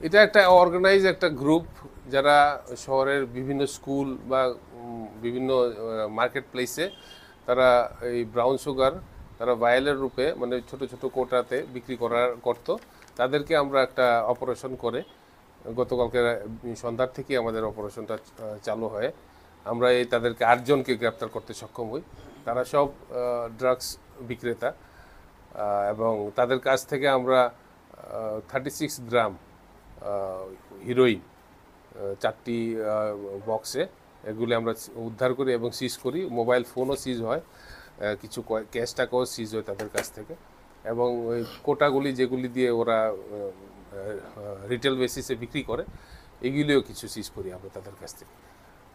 এটা একটা অর্গানাইজ একটা গ্রুপ, যারা শহরের বিভিন্ন স্কুল বা বিভিন্ন মার্কেট প্লেসে তারা এই ব্রাউন সুগার তারা ভায়েলের রূপে মানে ছোট ছোট কোটাতে বিক্রি করতো। তাদেরকে আমরা একটা অপারেশন করে গতকালকে সন্ধ্যার থেকে আমাদের অপারেশনটা চালু হয়। আমরা এই তাদেরকে 8 জনকে গ্রেপ্তার করতে সক্ষম হই। তারা সব ড্রাগস বিক্রেতা এবং তাদের কাছ থেকে আমরা 36 গ্রাম হিরোইন 4টি বক্সে এগুলি আমরা উদ্ধার করি এবং সিজ করি। মোবাইল ফোনও সিজ হয়, কিছু ক্যাশ টাকাও সিজ হয় তাদের কাছ থেকে। এবং ওই কোটাগুলি যেগুলি দিয়ে ওরা রিটেল বেসিসে বিক্রি করে এগুলিও কিছু সিজ করি আমরা তাদের কাছ থেকে।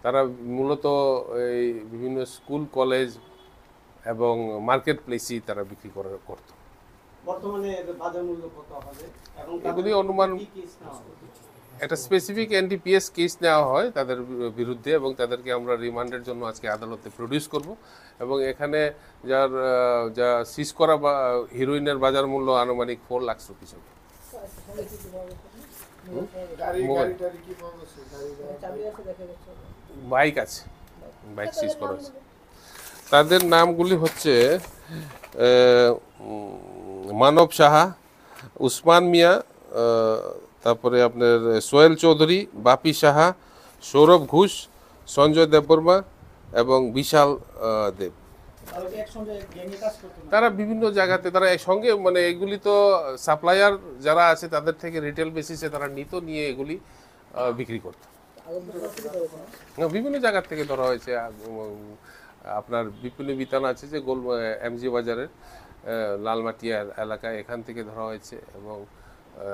তারা মূলত এই বিভিন্ন স্কুল কলেজ এবং মার্কেট প্লেসেই তারা বিক্রি করতো। বর্তমানে বাজার মূল্য কত হবে এবং এগুলি অনুমান একটা স্পেসিফিক এনডিপিএস কেস নেওয়া হয় তাদের বিরুদ্ধে এবং তাদেরকে আমরা রিমান্ডের জন্য আজকে আদালতে প্রডিউস করব। এবং এখানে যা সিজ করা বা হিরোইনের বাজার মূল্য আনুমানিক 4 লাখ রুপিস হবে। বাইক আছে, বাইক সিজ করা হয়েছে। তাদের নামগুলি হচ্ছে মানব সাহা, উসমান মিয়া, তারপরে আপনার সোহেল চৌধুরী, বাপি সাহা, সৌরভ ঘোষ, সঞ্জয় দেববর্মা এবং বিশাল দেব। তারা বিভিন্ন জায়গাতে তারা একসঙ্গে মানে এগুলি তো সাপ্লায়ার যারা আছে তাদের থেকে রিটেল বেসিসে তারা নিয়ে এগুলি বিক্রি করত। বিভিন্ন জায়গার থেকে ধরা হয়েছে। আপনার বিপুলি বিতান আছে যে এমজি বাজারের লালমাটিয়া এলাকায়, এখান থেকে ধরা হয়েছে। এবং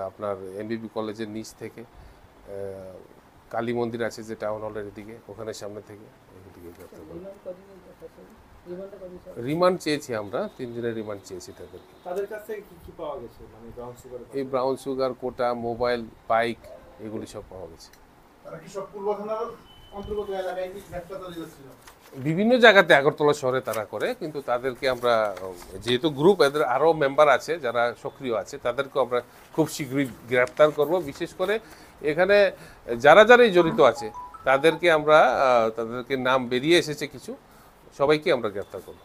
আপনার এমবিবি কলেজের নিচ থেকে, কালী মন্দির আছে যে টাউন হলের দিকে, ওখানে সামনে থেকে রিমান্ড চেয়েছি আমরা। 3 দিনের রিমান্ড চেয়েছি তাদেরকে। তাদের কাছ থেকে কি পাওয়া গেছে? মানে ব্রাউন সুগার, এই ব্রাউন সুগার, কোটা, মোবাইল, বাইক এগুলি সব পাওয়া গেছে। তারা কি সব পূর্ব থানার অন্তর্গত এলাকায় কি গ্রেফতার ছিল? বিভিন্ন জায়গাতে আগরতলা শহরে তারা করে, কিন্তু তাদেরকে আমরা যেহেতু গ্রুপ এদের আরও মেম্বার আছে যারা সক্রিয় আছে, তাদেরকে আমরা খুব শীঘ্রই গ্রেপ্তার করব। বিশেষ করে এখানে যারাই জড়িত আছে তাদেরকে আমরা তাদেরকে নাম বেরিয়ে এসেছে কিছু, সবাইকে আমরা গ্রেপ্তার করব।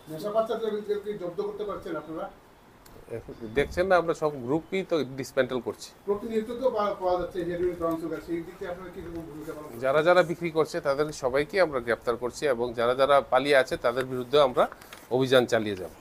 দেখছেন না, আমরা সব গ্রুপই তো ডিসমেন্টাল করছি। যারা বিক্রি করছে তাদের সবাইকে আমরা গ্রেপ্তার করছি এবং যারা পালিয়ে আছে তাদের বিরুদ্ধে আমরা অভিযান চালিয়ে যাব।